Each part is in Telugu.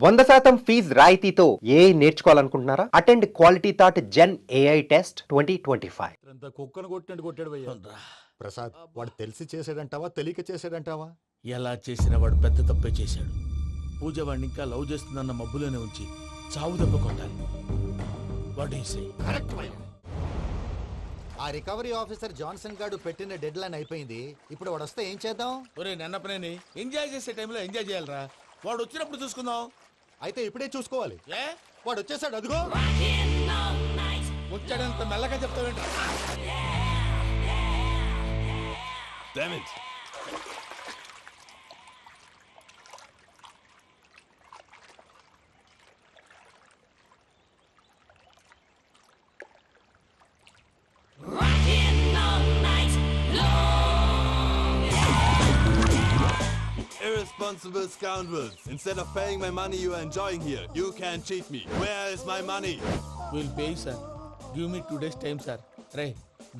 100% ఫీజ్ రాయితీతో ఏఐ నేర్చుకోవాలనుకుంటున్నారా? Attend quality thought gen AI test 2025. అంత కుక్కను కొట్టినట్టు కొట్టాడు భయ్యా. ప్రసాద్ వాడు తెలిసి చేసాడంటావా తెలియక చేసాడంటావా? ఎలా చేసిన వాడు పెద్ద తప్పే చేశాడు. పూజ వాడిని ఇంకా లవ్ చేస్తుందన్న మబ్బులోనే ఉంచి చావు దెబ్బ కొట్టాలి. What you say? కరెక్ట్ భయ్యా. ఆ రికవరీ ఆఫీసర్ జాన్సన్ గారు పెట్టిన డెడ్ లైన్ అయిపోయింది. ఇప్పుడు వాడు వస్తే ఏం చేద్దాం? ఒరే నన్నపనేని ఎంజాయ్ చేసే టైంలో ఎంజాయ్ చేయాలరా. వాడు వచ్చినప్పుడు చూసుకుందాం. అయితే ఇప్పుడే చూసుకోవాలి. ఏ వాడు వచ్చేసాడు, అదిగో. వచ్చాడంత మెల్లగా చెప్తావేంట? Damn it! Irresponsible scoundrels! Instead of paying my money you are enjoying here, you can cheat me. Where is my money? Will pay sir. Give me 2 days time sir. రే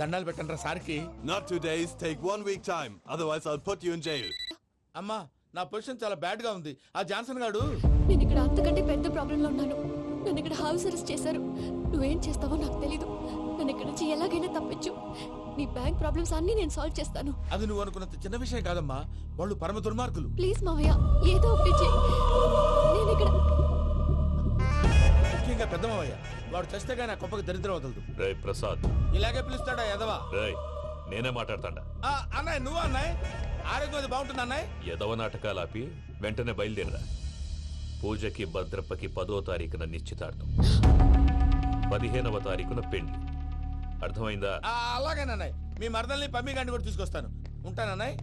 దండాలు పెట్టండి రా సార్కి. Not 2 days, take 1 week time. Otherwise I'll put you in jail. అమ్మా నా పొజిషన్ చాలా బ్యాడ్ గా ఉంది. ఆ జాన్సన్ గాడు నేను ఇక్కడ అంతకంటే పెద్ద ప్రాబ్లంలో ఉన్నాను. నన్ను ఇక్కడ హౌస్ అరెస్ట్ చేశారు. నువ్వేం చేస్తావో నాకు తెలీదు. నన్ను ఇక్కడ నుంచి ఎలాగైనా తప్పించు. నీ బ్యాంక్ ప్రాబ్లమ్స్ అన్ని నేను సాల్వ్ చేస్తాను. అది నువ్వు అనుకున్నంత చిన్న విషయం కాదమ్మా. వాళ్ళు పరమ దుర్మార్గులు. ప్లీజ్ మావయ్య, ఏదో ఒకటి చెయ్యి. నేను ఇక్కడ ముఖ్యంగా పెద్దమవయ్య. వాడు చస్తే కానీ ఆ కొంపకి దరిద్రం వదలదు. రే ప్రసాద్, ఇలాగే పిలుస్తాడా ఎదవా? రే నేనే మాట్లాడతాడా? అన్నయ్య నువ్వు అన్నయ్య. ఆరోగ్యం అది బాగుంటుంది అన్నయ్య. ఎదవ నాటకాలు ఆపి వెంటనే బయలుదేరరా. పూజకి భద్రప్పకి 10వ తారీఖున నిశ్చితార్థం, 15వ తారీఖున పెళ్లి. అర్థమైందా? అలాగేనన్నయ్య. మీ మరదల్ని పమ్మి గాండి కూడా తీసుకొస్తాను. ఉంటానన్నయ్య.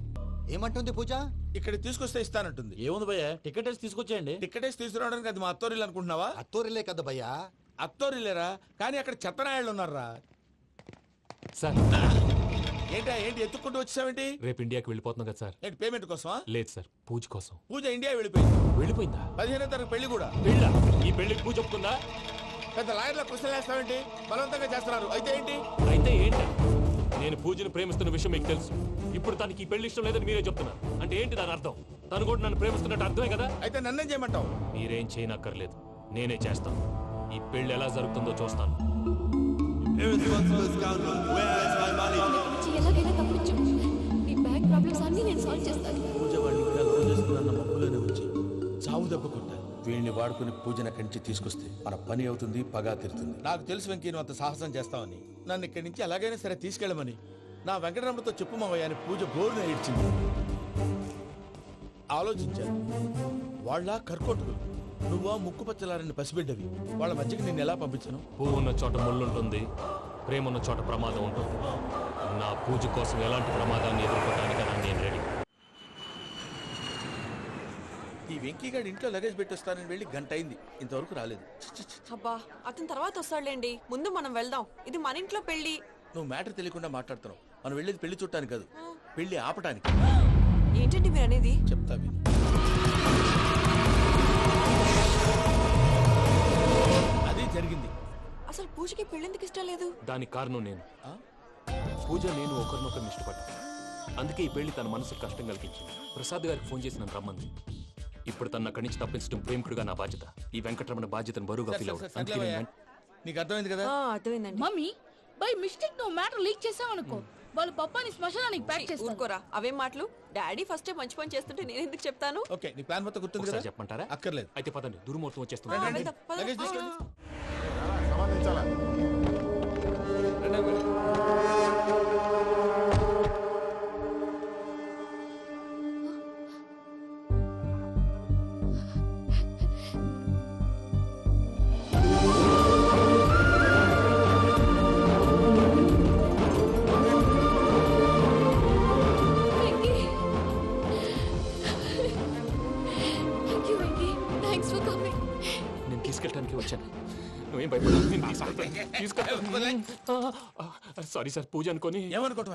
ఏమంటుంది పూజ? ఇక్కడ తీసుకొస్తే ఇస్తానంటుంది. ఏముంది భయ్యా, టికెట్ వేసి తీసుకొచ్చేయండి. టికెట్ వేసి తీసుకురావడానికి అది మా అత్తోరిల్లు అనుకుంటున్నావా? అత్తూరిలే కదా భయ్యా. అత్తోరిల్లేరా, కానీ అక్కడ చెత్తనాయాళ్ళు ఉన్నారా. సార్ ఏంటి ఎత్తుక్కుంటూ వచ్చావేంటి? రేపు ఇండియాకి వెళ్ళిపోతున్నాం కదా సార్. ఏంటి పేమెంట్ కోసమా? లేదు సార్, పూజ కోసం. పూజ ఇండియా వెళ్ళిపోయింది. వెళ్ళిపోయిందా? 15వ తారీఖు పెళ్లి కూడా. పెళ్ళా? ఈ పెళ్లికి పూజ ఒప్పుకుందా? పెద్ద లాయర్ల క్వశ్చన్ వేస్తావేంటి? బలవంతంగా చేస్తున్నారు. అయితే ఏంటి? అయితే ఏంటి? నేను పూజను ప్రేమిస్తున్న విషయం మీకు తెలుసు. ఇప్పుడు తనకి ఈ పెళ్లి ఇష్టం లేదని మీరే చెప్తున్నారు. అంటే ఏంటి దాని అర్థం? తను కూడా నన్ను ప్రేమిస్తున్నట్టు అర్థమే కదా. అయితే నన్నేం చేయమంటావు? మీరేం చేయనక్కర్లేదు, నేనే చేస్తాను. ఈ పెళ్లి ఎలా జరుగుతుందో చూస్తాను. Irresponsible scoundrel! Where is my money? ఇక్కడ నుంచి ఎలాగైనా తప్పించు. నీ బ్యాంక్ ప్రాబ్లమ్స్ అన్ని నేను సాల్వ్ చేస్తాను. పూజ వాడిని ఇంకా లవ్ చేస్తుందన్న మబ్బులోనే ఉంచి చావు దెబ్బ కొట్టాలి. వీళ్ళని వాడుకుని పూజన కంచి తీసుకొస్తే మన పని అవుతుంది, పగా తీరుతుంది. నాకు తెలుసు వెంకీ నువ్వు అంత సాహసం చేస్తావని. నన్ను ఇక్కడి నుంచి ఎలాగైనా సరే తీసుకెళ్ళమని నా వెంకటరమణతో చెప్పు మావయ్య అని పూజ బోరున ఏడ్చింది. ఆలోచించాను. వాళ్ళ కర్కోటకులు, నువ్వా ముక్కు పచ్చలారని పసిబిడ్డవి. వాళ్ళ మధ్యకి నేను ఎలా పంపించను? పువ్వు ఉన్న చోట ముళ్ళు ఉంటుంది, ప్రేమ ఉన్న చోట ప్రమాదం ఉంటుంది. నా పూజ కోసం ఎలాంటి ప్రమాదాన్ని ఎదుర్కోవడానికైనా నేను రెడీ. ఈ వెంకీగాడి ఇంట్లో లగేజ్ పెట్టొస్తానని వెళ్ళి గంట అయింది, ఇంతవరకు రాలేదు. అబ్బా అతని తర్వాత వస్తాడులేండి, ముందు మనం వెళ్దాం. ఇది మన ఇంట్లో పెళ్లి. నువ్వు మ్యాటర్ తెలియకుండా మాట్లాడుతున్నావు. మనం వెళ్ళేది పెళ్లి చుట్టానికి కాదు, పెళ్లి ఆపటానికి. ఏంటండి మీరు అనేది? చెప్తా విను. అదే జరిగింది. అసలు పూజకి పెళ్ళెందుకు ఇష్టం లేదు? దానికి కారణం నేను. పూజ నేను ఒకరినొకరిని ఇష్టపడ్డా. అందుకే ఈ పెళ్లి తన మనసుకు కష్టం కలిగించింది. ప్రసాద్ గారికి ఫోన్ చేసి నన్ను రమ్మంది. ఇప్పుడు తన అక్కడి నుంచి తప్పించడం ప్రేమికుడుగా నా బాధ్యత. ఈ వెంకటరమణ బాధ్యతను బరువుగా ఫీల్ అవుతుంది. నీకు అర్థమైంది కదా? అర్థమైందండి. మమ్మీ బై మిస్టేక్ నువ్వు మ్యాటర్ లీక్ చేసావనుకో, వాళ్ళు పప్పాని శ్మశానానికి ప్యాక్ చేస్తారు. ఊరుకోరా, అవేం మాటలు. డాడీ ఫస్ట్ మంచి పని చేస్తుంటే నేను ఎందుకు చెప్తాను? ఓకే, నీ ప్లాన్ మొత్తం గుర్తుంది కదా? చెప్పమంటారా? అక్కర్లేదు. అయితే పదండి, దుర్ముహూర్తం వచ్చేస్తుంది. వెళ్దాం, పద. లగేజ్ తీసుకెళ్ళి. Venky, thank you Venky, thanks for coming. నేను తీసుకెళ్ళడానికి వచ్చాను. నువ్వేం భయపడదు, నేను తీసుకెళ్తాను. సారీ సార్, పూజ అనుకోని. ఏమనుకోవటం?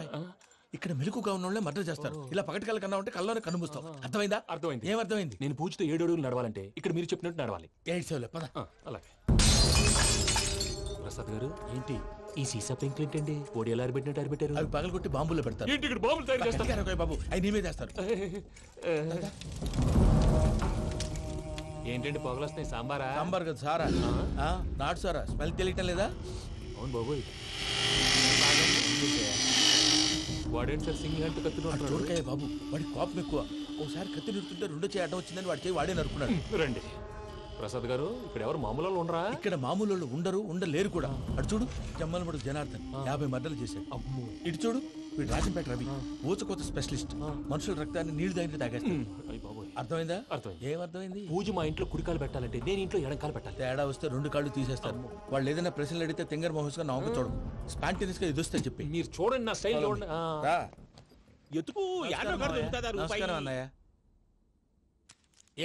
ఇక్కడ మెలకుగా ఉన్న వాళ్ళే మర్డర్ చేస్తారు. ఇలా పగటి కళ్ళ కన్నా ఉంటే కళ్ళలోనే కనుమూస్తావు. అర్థమైందా? అర్థమైంది. ఏమర్థమైంది? నేను పూజతో 7 అడుగులు నడవాలంటే ఇక్కడ మీరు చెప్పినట్టు నడవాలి. 8 సేవలే, పద. అలాగే. ప్రసాద్ గారు, ఏంటి ఈ సీసా పెంకులు ఏంటండి? పొడి ఎలా అరబెట్టినట్టు అరబెట్టారు? అవి పగలగొట్టి బాంబులో పెడతారు. ఏంటి ఇక్కడ బాంబులు తయారు చేస్తారు? గట్టిగా అరవై బాబు, అవి నీవే చేస్తారు. ఏంటండి పొగలొస్తున్నాయి? సాంబారా? సాంబార్ కదా సారా, నాటు సారా. స్మెల్ తెలియటం లేదా? అవును బాబోయ్. వాడేంటి సార్ సింగిల్ హ్యాండ్ కత్తిని చూడకాయ బాబు, వాడి కోపం ఎక్కువ. ఒకసారి కత్తి నిరుతుంటే రెండో చేయి అడ్డం వచ్చిందని వాడి చేయి వాడే నరుకున్నాడు. రండి ప్రసాద్ గారు, ఇక్కడ ఎవరు మామూలు వాళ్ళు ఉండరా? ఇక్కడ మామూలు వాళ్ళు ఉండరు, ఉండలేరు కూడా. అటు చూడు, జమ్మలమడు జనార్దన్ 50 మర్డర్లు చేశాడు. అమ్మో. ఇటు చూడు, వీడు రాజంపేట రవి ఊచకోత స్పెషలిస్ట్. మనుషుల రక్తాన్ని నీళ్లు దగ్గర తాగేస్తాడు. అయ్య బాబోయ్. అర్థమైందా? అర్థమైంది. ఏమర్థమైంది? పూజ మా ఇంట్లో కుడికాలు పెట్టాలంటే నేను ఇంట్లో ఎడంకాలు పెట్టాలి. తేడా వస్తే 2 కాళ్ళు తీసేస్తారు. వాళ్ళు ఏదైనా ప్రశ్నలు అడిగితే తింగర్ మహోస్ గా నవ్వు చూడదు. స్పాంటినియస్ గా ఎదుస్తా చెప్పి. మీరు చూడండి నా స్టైల్ చూడండి. రా. ఎతుకు నమస్కారం అన్నయ్య.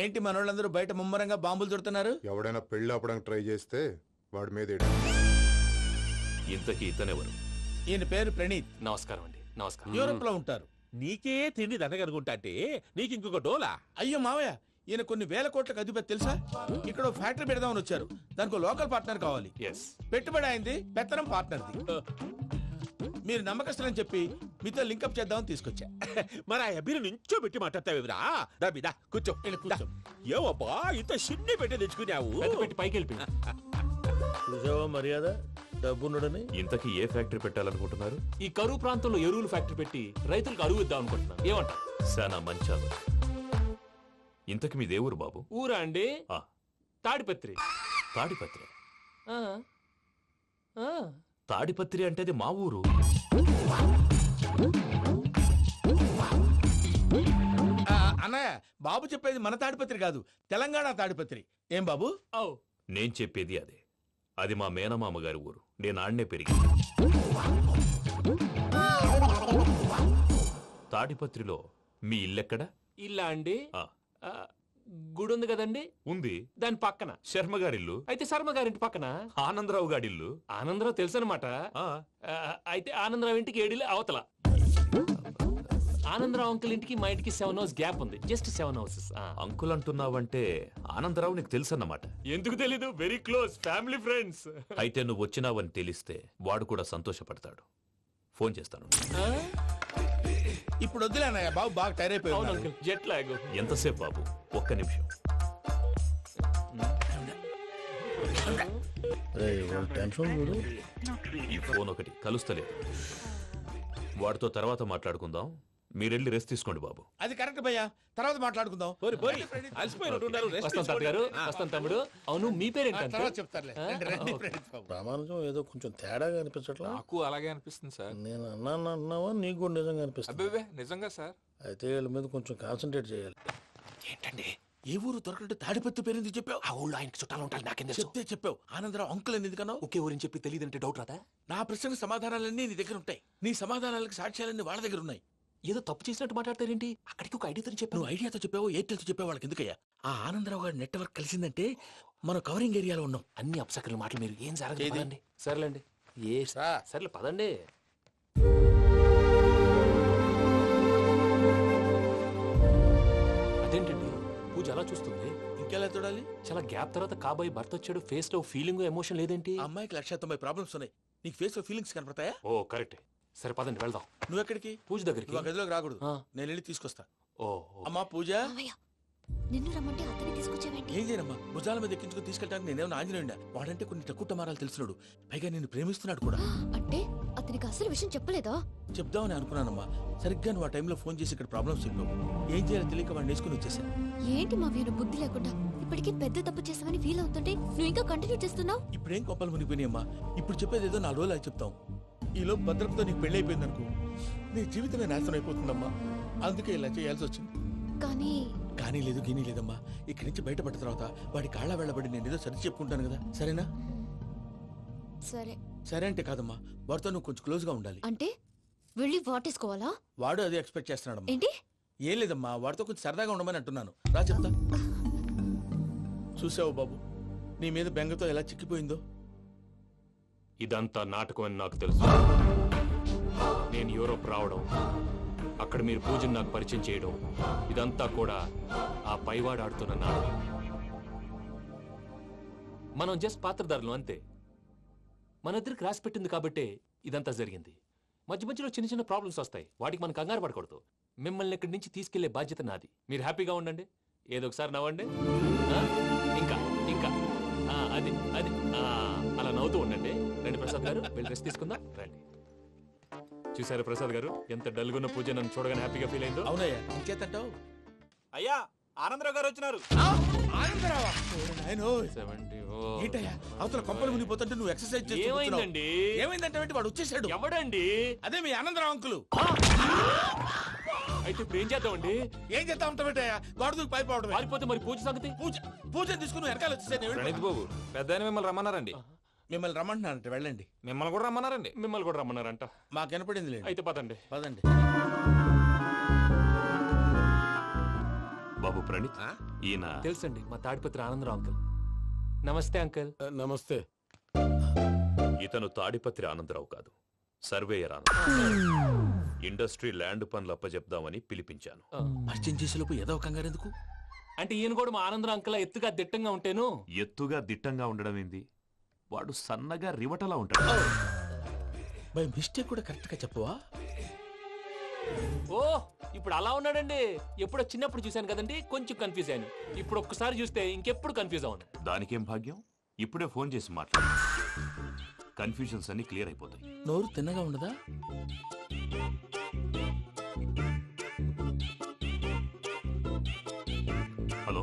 ఏంటి మనోళ్ళందరూ బయట ముమ్మరంగా బాంబులు దొరుకుతున్నారు? ఎవడైనా పెళ్లి ఆపడానికి ట్రై చేస్తే వాడి మీద ఇంతకీ ఇతనెవరు? ఈయన పేరు ప్రణీత్. నమస్కారం అండి. నమస్కారం. యూరోప్ లో ఉంటారు. నీకే తిండి దండగనుకుంటా అంటే నీకు ఇంకొక డోలా? అయ్యో మావయ్య, ఈయన కొన్ని వేల కోట్లకు అధిపతి తెలుసా? ఇక్కడ ఓ ఫ్యాక్టరీ పెడదామని వచ్చారు. దానికి లోకల్ పార్ట్నర్ కావాలి. ఎస్. పెట్టుబడి అయింది, పెత్తనం పార్ట్నర్ది. మీరు నమ్మకస్తులని చెప్పి మీతో లింకప్ చేద్దామని తీసుకొచ్చా. మరి ఆ అబ్బిని నుంచో పెట్టి మాట్లాడతావురా? రబిదా కూర్చో. కూర్చో. ఏవబ్బా ఇంత సిన్ని పెట్టి తెచ్చుకున్నావు? పెద్ద పెట్టి పైకి వెళ్ళిపోయింది. చూసావా మర్యాద, డబ్బున్నడని. ఇంతకీ ఏ ఫ్యాక్టరీ పెట్టాలనుకుంటున్నారు? ఈ కరువు ప్రాంతంలో ఎరువులు ఫ్యాక్టరీ పెట్టి రైతులకు అరువు ఇద్దాం అనుకుంటున్నాను. ఏమంటారు? శానా మంచాలు. ఇంతకి మీ దేవురు బాబు? ఊరా అండి? ఆ, తాడిపత్రి. తాడిపత్రి. ఆ. ఆ. తాడిపత్రి అంటే అది మా ఊరు. అన్నయ్య, బాబు చెప్పేది మన తాడిపత్రి కాదు, తెలంగాణ తాడిపత్రి. ఏం బాబు? నేను చెప్పేది అదే. అది మా మేనమామ గారి ఊరు. నేను ఆడనే పెరిగింది. తాడిపత్రిలో మీ ఇల్లెక్కడ? ఇల్లా అండి? ఆ, గుడి ఉంది కదండి? ఉంది. దాని పక్కన శర్మ గారిల్లు. అయితే శర్మ గారింటి పక్కన ఆనందరావు గారిల్లు. ఆనందరావు తెలుసు అనమాట. అయితే ఆనందరావు ఇంటికి 7 అవతల. ఆనందరావు అంకుల్ ఇంటికి మా ఇంటికి 7 hours గ్యాప్ ఉంది. Just 7 hours. అంకుల్ అంటున్నావంటే ఆనందరావు నీకు తెలుసన్నమాట. ఎందుకు తెలీదు? Very close family friends. అయితే నువ్వు వచ్చినావని తెలిస్తే వాడు కూడా సంతోషపడతాడు. ఫోన్ చేస్తాను. ఇప్పుడు వద్దులే అన్నయ్య, బాబు బాగా టైర్ అవును అయిపోయింది. Uncle, jet lag. ఎంతసేపు బాబు? ఒక్క నిమిషం. ఈ ఫోన్ ఒకటి కలుస్తలేదు. వాడితో తర్వాత మాట్లాడుకుందాం. మీరెళ్ళి రెస్ట్ తీసుకోండి బాబు. అది కరెక్ట్ భయ్యా, తర్వాత మాట్లాడుకుందాం. అలసిపోయినట్టున్నారు. వస్తాం తాత గారు, వస్తాం తమ్ముడు. అవును, మీ పేరేంటి? తర్వాత చెప్తారులే. రండి, రండి, ప్రణీత్ బాబు. ప్రామాణికం ఏదో కొంచెం తేడాగా అనిపించట్లా? నాకు అలాగే అనిపిస్తుంది సార్. నేను అన్నావా నీకు కూడా నిజంగా అనిపిస్తుంది? అబ్బే నిజంగా సార్. అయితే వీళ్ళ మీద కొంచెం కాన్సన్ట్రేట్ చేయాలి. ఏంటండి ఏ ఊరు దొరకట్టు తాడిపత్రి పేరు ఎందుకు చెప్పావు? ఆ ఊళ్ళో ఆయనకి చుట్టాలు ఉంటారు. నాకేం తెలుసు? చెప్తే చెప్పావు. ఆనందరావు అంకుల్ అని ఎందుకన్నావు? ఒకే ఊరిని చెప్పి తెలియదంటే డౌట్ రాదా? నా ప్రశ్నకు సమాధానాలన్నీ నీ దగ్గర ఉంటాయి. నీ సమాధానాలకు సాక్ష్యాలన్నీ వాళ్ళ దగ్గర ఉన్నాయి. ఏదో తప్పు చేసినట్టు మాట్లాడతారేంటి? అక్కడికి ఒక ఐడియాతో చెప్పాను. నువ్వు ఐడియాతో చెప్పావు, ఎయిర్టెల్తో చెప్పావు, వాళ్ళకి ఎందుకయ్యా? ఆ ఆనందరావు గారి నెట్వర్క్ కలిసిందంటే మనం కవరింగ్ ఏరియాలో ఉన్నాం. అన్ని అప్సకర్ల మాటలు మీరు ఏం జరగదు. సర్లేండి. సర్లే పదండి. అదేంటండి పూజ అలా చూస్తుంది? ఇంకెలా చూడాలి? చాలా గ్యాప్ తర్వాత కాబోయే భర్త వచ్చాడు. ఫేస్ లో ఫీలింగ్ ఎమోషన్ లేదేంటి? ఆ అమ్మాయికి 190 ప్రాబ్లమ్స్ ఉన్నాయి. నీకు ఫేస్ లో ఫీలింగ్స్ కనపడతాయా? ఓ కరెక్ట్. సరే పదండి వెళ్దాం. నువ్వు ఎక్కడికి? పూజ దగ్గరికి. నువ్వు ఆ గదిలోకి రాకూడదు. ఆ. నేను వెళ్ళి తీసుకొస్తా. ఓ అమ్మా పూజ. మావయ్య, నిన్ను రమ్మంటే అతన్ని తీసుకొచ్చావేంటి? ఏం చేయనమ్మా, భుజాల మీద ఎక్కించుకుని తీసుకెళ్ళడానికి నేనేమన్నా ఆంజనేయుడా? వాడంటే కొన్ని తక్కువ టమారాలు తెలిసినాడు. పైగా నిన్ను ప్రేమిస్తున్నాడు కూడా. అంటే అతనికి అసలు విషయం చెప్పలేదా? చెప్దామని అనుకున్నానమ్మా. సరిగ్గా నువ్వు ఆ టైంలో ఫోన్ చేసి ఇక్కడ ప్రాబ్లమ్స్ చెప్పావు. ఏం చేయాలో తెలియక వాడిని వేసుకుని వచ్చేసా. ఏంటి మా వీరు బుద్ధి లేకుండా ఇప్పటికీ పెద్ద తప్పు చేసామని ఫీల్ అవుతుంటే నువ్వు ఇంకా కంటిన్యూ చేస్తున్నావు? ఇప్పుడేం కొప్పలు మునిగిపోయినాయమ్మా. ఇప్పుడు చెప్పేది ఏదో 4 రోజులు అది చెప్తాం. ఈలో భద్రతతో నీకు పెళ్లి అయిపోయింది అనుకో, నీ జీవితమే నాశనం అయిపోతుందమ్మా. అందుకే ఇలా చేయాల్సి వచ్చింది. కానీ లేదు, గీనీ లేదమ్మా. ఇక్కడి నుంచి బయటపడ్డ తర్వాత వాడి కాళ్ళ వెళ్ళబడి నేను ఏదో సరి చెప్పుకుంటాను కదా, సరేనా? సరే. సరే అంటే కాదమ్మా, వాడితో నువ్వు కొంచెం క్లోజ్ గా ఉండాలి. అంటే వెళ్ళి వాటేసుకోవాలా? వాడు అదే ఎక్స్పెక్ట్ చేస్తున్నాడమ్మా. ఏంటి? ఏం లేదమ్మా, వాడితో కొంచెం సరదాగా ఉండమని అంటున్నాను. రా చెప్తా. చూసావు బాబు, నీ మీద బెంగతో ఎలా చిక్కిపోయిందో. ఇదంతా నాటకం అని నాకు తెలుసు. నేను యూరోప్ రావడం, అక్కడ మీరు పూజను నాకు పరిచయం చేయడం, ఇదంతా కూడా ఆ పైవాడు ఆడుతున్న నాటకం. మనం జస్ట్ పాత్రధారులు అంతే. మన ఇద్దరికి రాసి పెట్టింది కాబట్టే ఇదంతా జరిగింది. మధ్య మధ్యలో చిన్న చిన్న ప్రాబ్లమ్స్ వస్తాయి. వాటికి మనం కంగారు పడకూడదు. మిమ్మల్ని ఇక్కడి నుంచి తీసుకెళ్లే బాధ్యత నాది. మీరు హ్యాపీగా ఉండండి. ఏదో ఒకసారి నవ్వండి. ఆ, ఇంకా ఇంకా అది అది అలా నవ్వుతూ ఉండండి. రండి ప్రసాద్ గారు, వెళ్ళి రెస్ట్ తీసుకుందాం. రండి. చూసారు ప్రసాద్ గారు, ఎంత డల్గున్న పూజ నన్ను చూడగానే హ్యాపీగా ఫీల్ అయిందో. అవునయ్యా, ఇంకేతంటావు? అయ్యా ఆనందరావు గారు వచ్చినారు. ఏంటయ్యా అవతల కొంపలు మునిగిపోతుంటే నువ్వు ఎక్సర్సైజ్ చేస్తూ ఏమైందండి? ఏమైందంటే వాడు వచ్చేసాడు. ఎవడండి? అదే మీ ఆనందరావు అంకులు. అయితే ఇప్పుడు ఏం చేద్దామండి? ఏం చేస్తా ఉంటావేటయ్యా, గోడ దూకి పైపోవడం. పారిపోతే మరి పూజ సంగతి? పూజ తీసుకుని వెనకాల వచ్చేసాను. ప్రణీత్ బాబు పెద్ద మిమ్మల్ని రమ్మన్నారండి. మిమ్మల్ని రమ్మంటున్నారంట, వెళ్ళండి. మిమ్మల్ని కూడా రమ్మన్నారండి. మిమ్మల్ని కూడా రమ్మన్నారంట. మాకు వినపడింది లేదు. అయితే పదండి. పదండి. బాబు ప్రణీత్, ఈయన తెలుసండి, మా తాడిపత్రి ఆనందరావు అంకుల్. నమస్తే అంకుల్. నమస్తే. ఇతను తాడిపత్రి ఆనందరావు కాదు, సర్వేయర్ ఆనందరావు. ఇండస్ట్రీ ల్యాండ్ పనులు అప్పజెప్దామని పిలిపించాను. పరిచయం చేసేలోపు ఏదో కంగారు ఎందుకు? అంటే ఈయన కూడా మా ఆనందరావు అంకుల్ ఎత్తుగా దిట్టంగా ఉంటాను. ఎత్తుగా దిట్టంగా ఉండడం ఏంది, వాడు సన్నగా రివటలా ఉంటాడు. బై మిస్టేక్ కూడా కరెక్ట్ గా చెప్పవా? ఓ ఇప్పుడు అలా ఉన్నాడండి. ఎప్పుడో చిన్నప్పుడు చూశాను కదండి, కొంచెం కన్ఫ్యూజ్ అయ్యాను. ఇప్పుడు ఒక్కసారి చూస్తే ఇంకెప్పుడు కన్ఫ్యూజ్ అవును. దానికేం భాగ్యం, ఇప్పుడే ఫోన్ చేసి మాట్లాడు. కన్ఫ్యూజన్స్ అన్ని క్లియర్ అయిపోతాయి. నోరు తిన్నగా ఉండదా? హలో,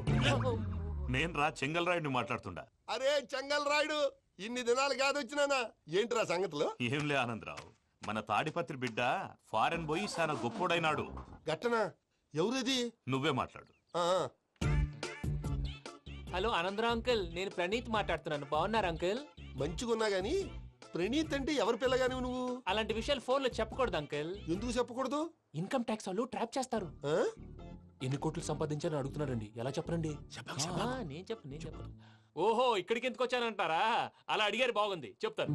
నేను రా చెంగల్రాయుడిని మాట్లాడుతుండా. అరే చెంగల్ రాయుడు, ఇన్ని దినాలు కాదు వచ్చినానా? ఏంట్రా సంగతులు? ఏంలే ఆనందరావు, మన తాడిపత్రి బిడ్డ ఫారెన్ పోయి చాలా గొప్పోడైనాడు. గట్టనా? ఎవరిది? నువ్వే మాట్లాడు. హలో ఆనందరావు అంకుల్, నేను ప్రణీత్ మాట్లాడుతున్నాను. బాగున్నారు అంకుల్? మంచిగున్నా గాని ప్రణీత్ అంటే ఎవరి పిల్లగాని నువ్వు? అలాంటి విషయాలు ఫోన్ లో చెప్పకూడదు అంకుల్. ఎందుకు చెప్పకూడదు? ఇన్కమ్ ట్యాక్స్ వాళ్ళు ట్రాప్ చేస్తారు. ఎన్ని కోట్లు సంపాదించాలని అడుగుతున్నారండి. ఎలా చెప్పరండి? నేను చెప్పను. ఓహో, ఇక్కడికి ఎందుకు వచ్చానంటారా? అలా అడిగారు, బాగుంది, చెప్తాను.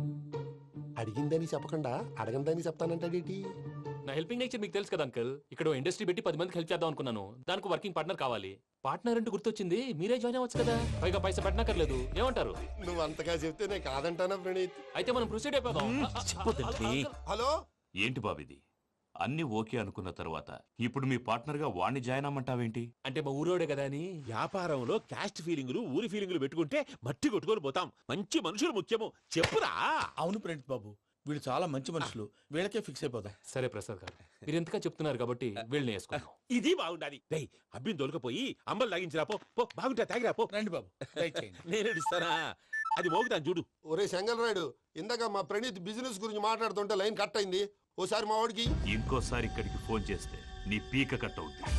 అడిగిందని చెప్పకుండా అడగందని చెప్తానంటాడేటి? నా హెల్పింగ్ నేచర్ మీకు తెలుసు కదా అంకుల్. ఇక్కడ ఇండస్ట్రీ పెట్టి 10 మందికి హెల్ప్ చేద్దాం అనుకున్నాను. దానికి వర్కింగ్ పార్ట్నర్ కావాలి. పార్ట్నర్ అంటే గుర్తొచ్చింది, మీరే జాయిన్ అవ్వచ్చు కదా. పైగా పైసా పెట్టనక్కర్లేదు. ఏమంటారు? నువ్వు అంతగా చెప్తే నేను కాదంటానా ప్రణీత్? అయితే మనం ప్రొసీడ్ అయిపోదాం. హలో, ఏంటి బాబిది, అన్ని ఓకే అనుకున్న తర్వాత ఇప్పుడు మీ పార్ట్నర్ గా వాణ్ణి జాయిన్ అమ్మంటావేంటి? అంటే మా ఊరోడే కదా అని. వ్యాపారంలో క్యాస్ట్ ఫీలింగులు, ఊరి ఫీలింగులు పెట్టుకుంటే మట్టి కొట్టుకొని పోతాం. మంచి మనుషులు ముఖ్యము. చెప్పురా. అవును ప్రణీత్ బాబు, వీళ్ళు చాలా మంచి మనుషులు. వీళ్ళకే ఫిక్స్ అయిపోతాం. సరే ప్రసాద్ గారు, మీరు ఎంతగా చెప్తున్నారు కాబట్టి వీళ్ళని వేసుకున్నాం. ఇది బాగుండాలి. డై అబ్బిని దొలకపోయి అమ్మలు లాగించిరా పో. పో బాగుంటా, తాగిరా పో. రండి బాబు, దయచేయండి. నేను ఇస్తానా? అది మోగుతాను చూడు. ఒరే చెంగల్ రాయుడు, ఇందాక మా ప్రణీత్ బిజినెస్ గురించి మాట్లాడుతుంటే లైన్ కట్ అయింది. ఓసారి మా వాడికి ఇంకోసారి ఇక్కడికి ఫోన్ చేస్తే నీ పీక కట్ అవుతుంది.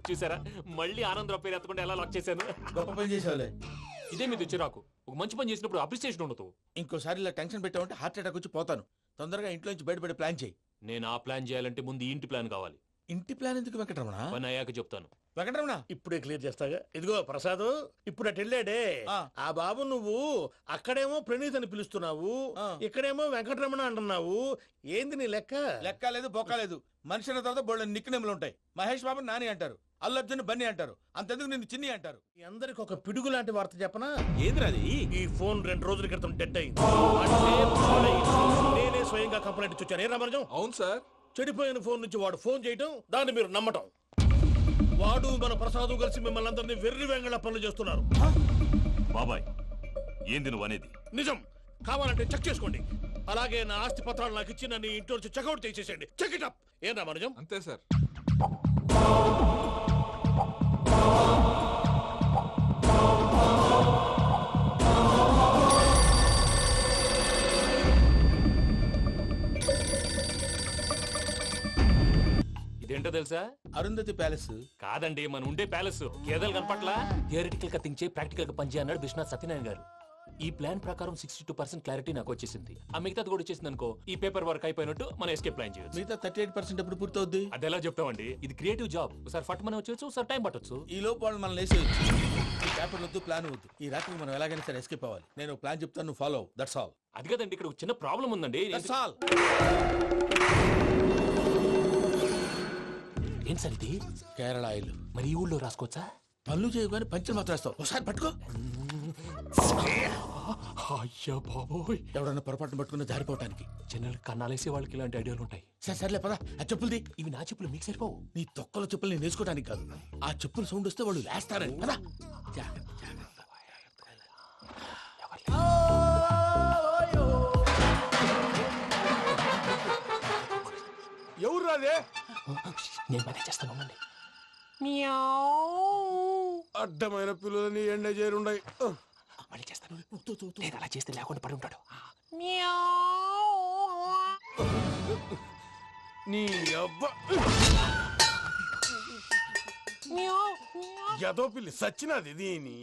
చూసారా, మళ్ళీ ఆనందరావు పేరు ఎత్తకుండా ఎలా లాక్ చేశాను. గొప్ప పని చేసేవాళ్ళే. ఇదే మీ చిరాకు. ఒక మంచి పని చేసినప్పుడు అప్రిసియేషన్ ఉండదు. ఇంకోసారి ఇలా టెన్షన్ పెట్టామంటే హార్ట్ అటాక్ వచ్చి పోతాను. తొందరగా ఇంట్లో నుంచి బయటపడే ప్లాన్ చేయి. నేను ఆ ప్లాన్ చేయాలంటే ముందు ఈ ఇంటి ప్లాన్ కావాలి. ఇంటి ప్లాన్ ఎందుకు వెంకటరమణ? పని అయ్యాక చెప్తాను. వెంకటరమణ ఇప్పుడే క్లియర్ చేస్తాగా. ఇదిగో ప్రసాద్, ఇప్పుడు అటు వెళ్ళాడే ఆ బాబు, నువ్వు అక్కడేమో ప్రణీత్ అని పిలుస్తున్నావు, ఇక్కడేమో వెంకటరమణ అంటున్నావు. ఏంది నీ లెక్క? లెక్క లేదు, బొక్క లేదు. మనిషి అన్న తర్వాత బోళ్ళ నిక్నెములు ఉంటాయి. మహేష్ బాబు నాని అంటారు, అల్లు అర్జున్ బన్నీ అంటారు, అంతెందుకు నిన్ను చిన్ని అంటారు. మీ అందరికి ఒక పిడుగు లాంటి వార్త చెప్పనా? ఏంద్రది? ఈ ఫోన్ 2 రోజుల క్రితం డెడ్ అయింది. నేనే స్వయంగా కంప్లైంట్ ఇచ్చి వచ్చాను. ఏ రామరాజం? అవును సార్. చెడిపోయిన ఫోన్ నుంచి వాడు ఫోన్ చేయటం, దాన్ని మీరు నమ్మటం. వాడు మన ప్రసాదు కలిసి మిమ్మల్ని అందరినీ వెర్రి వెంగళ పనులు చేస్తున్నారు. బాబాయ్, ఏంది నువ్వు అనేది? నిజం. కావాలంటే చెక్ చేసుకోండి. అలాగే నా ఆస్తి పత్రాలు నాకు ఇచ్చి నన్ను ఇంట్లో నుంచి చెక్అౌట్ చేసేసండి. Check it up. ఏం రామరాజం? అంతే సార్. ఇదేంటో తెలుసా? అరుంధతి ప్యాలెస్ కాదండి, మన ఉండే ప్యాలెస్. గేదెలు కనపట్లా? థియరిటికల్ గా థింక్ చేయి, ప్రాక్టికల్ గా పనిచేయ అన్నాడు విశ్వనాథ్ సత్యనారాయణ గారు. ఈ ప్లాన్ ప్రకారం 62% క్లారిటీ నాకు వచ్చేసింది. ఆ మిగతాది కూడా వచ్చేసింది అనుకో, ఈ పేపర్ వర్క్ అయిపోయినట్టు మనం ఎస్కేప్ ప్లాన్ చేయొచ్చు. మిగతా 38% ఎప్పుడు పూర్తవుద్ది? అది ఎలా చెప్తామండి? ఇది క్రియేటివ్ జాబ్. ఒకసారి ఫట్ మనం వచ్చేచ్చు, ఒకసారి టైం పట్టొచ్చు. ఈ లోపు వాళ్ళు మనం లేసేయచ్చు. ఈ పేపర్ వద్దు, ప్లాన్ వద్దు. ఈ రాత్రికి మనం ఎలాగైనా సరే ఎస్కేప్ అవ్వాలి. నేను ప్లాన్ చెప్తాను, నువ్వు ఫాలో. That's all. అది కదండి, ఇక్కడ ఒక చిన్న ప్రాబ్లం ఉందండి. That's all. ఏం సార్ ఇది? కేరళ ఆయిల్. మరి ఈ ఊళ్ళో రాసుకోవచ్చా? పనులు చేయగానే పంచలు మాత్రం వేస్తావు. ఒకసారి పట్టుకో. అయ్యా బాబోయ్, ఎవడన్నా పొరపాటున పట్టుకున్న జారిపోవటానికి. జనరల్ కన్నాలేసే వాళ్ళకి ఇలాంటి ఐడియాలు ఉంటాయి. సర్లే పద, ఆ చెప్పులది. ఇవి నా చెప్పులు మీకు సరిపోవు. నీ తొక్కల చెప్పులు నేను వేసుకోవడానికి కాదు, ఆ చెప్పుల సౌండ్ వస్తే వాళ్ళు లేస్తారని. పద. ఎవరు రాదే? నేను మేనేజ్ చేస్తాను, ఉండండి. అడ్డమైన పిల్లలని ఎండ చేరుండయి. మళ్ళీ చేస్తాను. నేను అలా చేస్తే లేకుండా పడి ఉంటాడు. నీ అబ్బ ఎదో పిల్లి సచ్చినది దీని.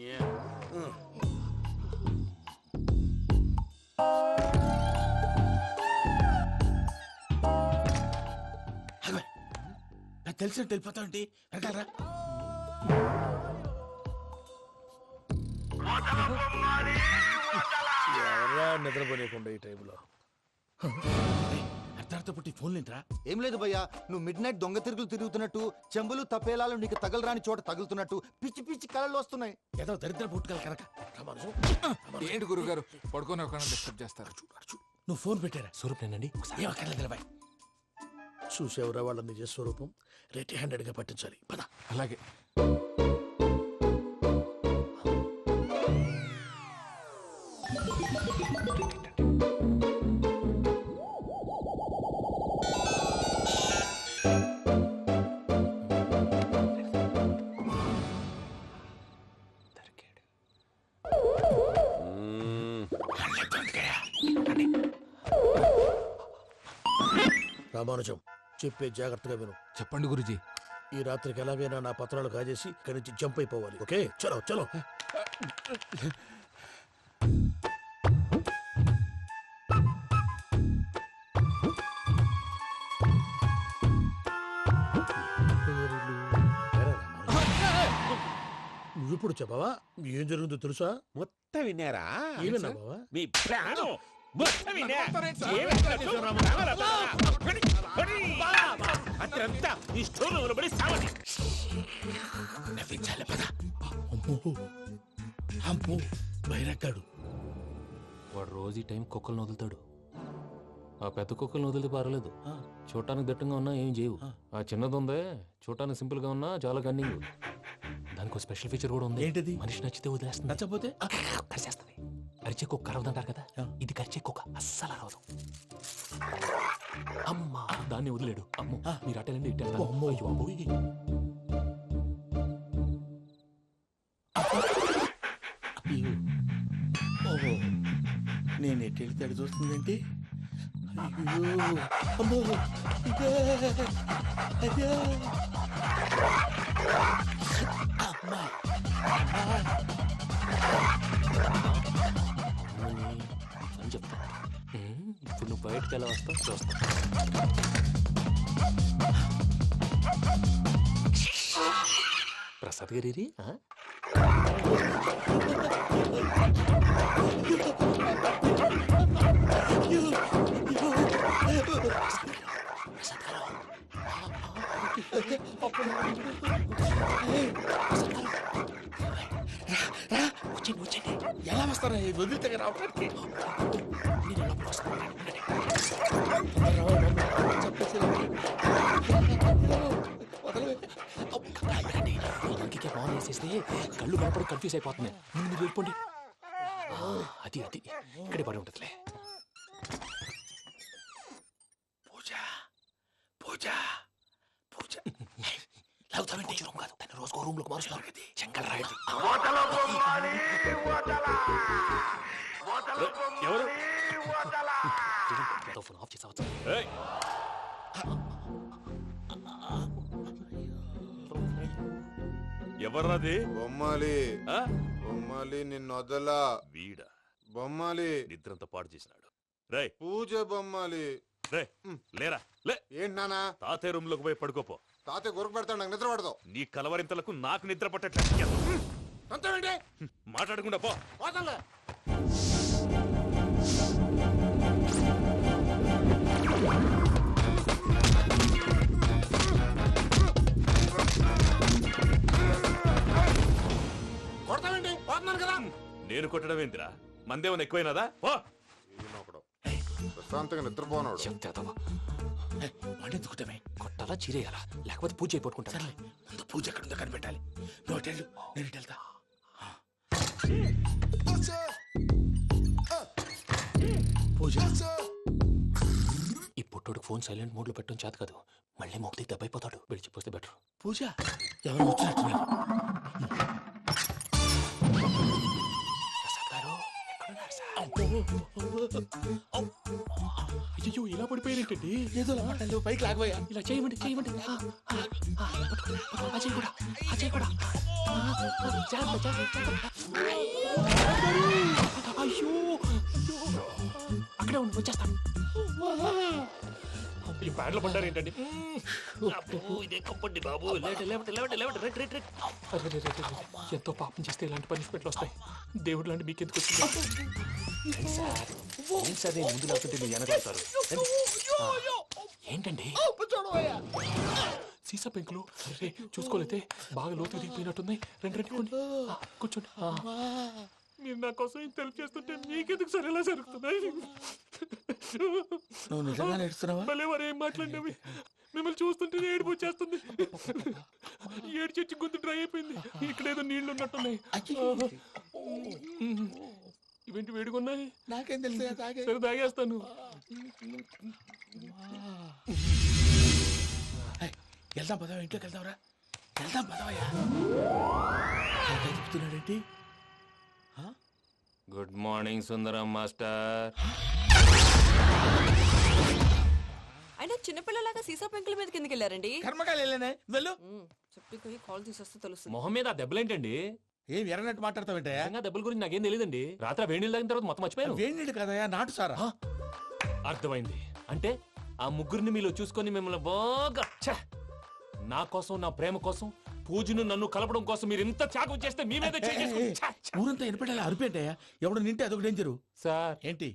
నాకు తెలిసినట్టు వెళ్ళిపోతావంటే వెనకాలరా. ఎవరా నిద్రపోలేకుండా ఈ టైంలో? అర్ధార్థ పుట్టి ఫోన్ లేంట్రా. ఏం లేదు భయ్యా, నువ్వు మిడ్ నైట్ దొంగ తిరుగులు తిరుగుతున్నట్టు, చెంబులు తపేలాలు నీకు తగలరాని చోట తగులుతున్నట్టు పిచ్చి పిచ్చి కళలు వస్తున్నాయి. ఏదో దరిద్ర పుట్టుకల కనుక. ఏంటి గురుగారు పడుకొని ఒక డిస్టర్బ్ చేస్తారు? నువ్వు ఫోన్ పెట్టారా? స్వరూపేనండి. ఏం అక్కర్లేదు బాయ్. చూసేవరా వాళ్ళ నిజ స్వరూపం. రెట్టి హ్యాండెడ్ గా పట్టించాలి. పద. అలాగే. రామానుజం, చెప్పే జాగ్రత్తగా విను. చెప్పండి గురుజీ. ఈ రాత్రికి ఎలాగైనా నా పత్రాలు కాజేసి ఇక్కడి నుంచి జంప్ అయిపోవాలి. ఓకే, చలో చలో. నువ్విప్పుడు చెప్పవా ఏం జరుగుతుందో తెలుసా? మొత్తం విన్నారా? ఏమన్నా బావా? మీ ప్రాణం మొత్తం విన్నా. అత్రంతా ఈ స్టోర్ పడి సావని. నవ్వించాలి. పద. అమ్మో అమ్మో బైరక్కాడు. వాడు రోజు ఈ టైం కుక్కలను వదులుతాడు. ఆ పెద్ద కుక్కలను వదిలితే పర్వాలేదు, చూడటానికి దట్టంగా ఉన్నా ఏం చేయవు. ఆ చిన్నది ఉందే, చూడటానికి సింపుల్ గా ఉన్నా చాలా గన్నింగ్. దానికి స్పెషల్ ఫీచర్ కూడా ఉంది. ఏంటిది? మనిషి నచ్చితే వదిలేస్తుంది, నచ్చపోతే కరిచేస్తుంది. అరిచే కుక్క అరవదంటారు కదా, ఇది కరిచే కుక్క అస్సలు అరవదు. అమ్మా, దాన్ని వదిలేడు. అమ్మో, మీరు అటెండి ఇట్టే. అమ్మో అయ్యో అమ్మోయ్. ఓహో, నేను ఎట్టి వెళ్తే అడి చూస్తుందేంటి? అయ్యో అమ్మో, ఇదే అదే. అమ్మా అని చెప్తా. ఇప్పుడు నువ్వు బయటకు ఎలా వస్తావు చూస్తా. ప్రసాద్ గారి వచ్చండి. ఎలా వస్తారా వదిలితే రావడానికి? ఇంకే ఫోన్ వేసేస్తే కళ్ళు కనపడి కన్ఫ్యూజ్ అయిపోతున్నాయి. ముందు మీరు వెళ్ళిపోండి. అది అది ఇక్కడే పడి ఉంటుందిలే. పూజ పూజ పూజ లాగుతామంటే రూమ్ కాదు, తన రోజుకో రూమ్ లోకి మారుస్తున్నారు కదా. చెంగల్ రాయడు. ఎవరు? ఫోన్ ఆఫ్ చేసావచ్చు. ఎవర్రాది? బొమ్మాలి. బొమ్మాలి నిన్ను వదలా. వీడా బొమ్మాలి నిద్రంతా పాడు చేసినాడు. రే పూజ బొమ్మాలి. రే లేరా లే. ఏంటి నానా? తాతయ్య రూమ్ లోకి పోయి పడుకోపో. తాతయ్య గురకు పెడతాడు, నాకు నిద్ర పడతావు. నీ కలవరింతలకు నాకు నిద్ర పట్టట్లేదు. అంతేంటి? మాట్లాడకుండా పో. పోతాంలే. కొడతామండి, పోతున్నాను కదా. నేను కొట్టడం ఏంటిరా? మందేమన్నా ఎక్కువైనదా ఓ ఈయనొకడు. ప్రశాంతంగా నిద్రపోనాడు. చెప్తావా వాడెందుకుంటామే కొట్టాలా చీరేయాలా లేకపోతే పూజ అయిపోట్టుకుంటా ముందు పూజ ఎక్కడుందో కనిపెట్టాలి. నువ్వు అటు వెళ్ళు, నేను ఇటు వెళ్తా. పూజ ఈ పుట్టోడు ఫోన్ సైలెంట్ మోడ్ లో పెట్టడం చేత కాదు. మళ్ళీ మొక్కి దెబ్బైపోతాడు. విడిచిపోతే బెటర్. పూజ ఎవరు వచ్చినట్టున్నారు. ప్రసాద్ గారు ఎక్కడున్నారు సార్? అయ్యో ఇలా పడిపోయారేంటండి? ఏదో మాట్లాడలేవు, పైకి లాగబోయా. ఇలా చేయమండి చేయమండి. అజయ్ కూడా అజయ్ కూడా జాగ్రత్త, జాగ్రత్త. అయ్యో అక్కడే ఉండి వచ్చేస్తాను. ఈ బ్యాడ్లో పడ్డారు ఏంటండి? ఇదే కంపండి బాబు. ఎంతో పాపం చేస్తే ఇలాంటి పనిష్మెంట్లు వస్తాయి. దేవుడు లాంటి మీకెందుకు వచ్చింది సార్? ముందు లేకుంటే మీరు వెనకాడతారు. ఏంటండి సీసా పెంకులు? అరే చూసుకోలేతే బాగా లోతు దిగిపోయినట్టున్నాయి. రెండు రెండు కొన్ని కూర్చోండి. మీరు నా కోసం ఇంత హెల్ప్ చేస్తుంటే మీకెందుకు సరే ఎలా జరుగుతున్నాయి? నువ్వు నిజంగా నేర్చుతున్నావా? మళ్ళీ వారు ఏం మాట్లాడినవి మిమ్మల్ని చూస్తుంటే ఏడుపు వచ్చేస్తుంది. ఏడు చచ్చి గొంతు డ్రై అయిపోయింది. ఇక్కడ ఏదో నీళ్లు ఉన్నట్టున్నాయి. ఇవేంటి వేడుకున్నాయి? నాకేం తెలుసు, సరే తాగేస్తాను. వెళ్దాం పదవా, ఇంట్లోకి వెళ్దాంరా. వెళ్దాం పదవయ్యా. చెప్తున్నాడేంటి? గుడ్ మార్నింగ్ సుందరం మాస్టర్. అయినా చిన్నపిల్లలాగా సీసా పెంకుల మీద కిందకి వెళ్ళారండి. కర్మకాయలు వెళ్ళానే, వెళ్ళు. చెప్పి కాల్ తీసేస్తే తెలుస్తుంది. మొహం మీద ఆ దెబ్బలేంటండి? ఏం ఎర్రనట్టు మాట్లాడతావేంటయ్యా? దెబ్బల గురించి నాకేం తెలియదండి. రాత్రి వేడి నీళ్ళు తాగిన తర్వాత మొత్తం మర్చిపోయాను. వేడి నీళ్ళు కదయ్యా, నాటు సారా. అర్థమైంది. అంటే ఆ ముగ్గురిని మీలో చూసుకొని మిమ్మల్ని బాగా నా కోసం, నా ప్రేమ కోసం, పూజను నన్ను కలపడం కోసం మీరు ఇంత త్యాగం చేస్తే మీ మీద ఊరంతా వినపడేలా అరిపేంటయ్యా. ఎవడు నింటే అదొక డేంజరు. సార్ ఏంటి?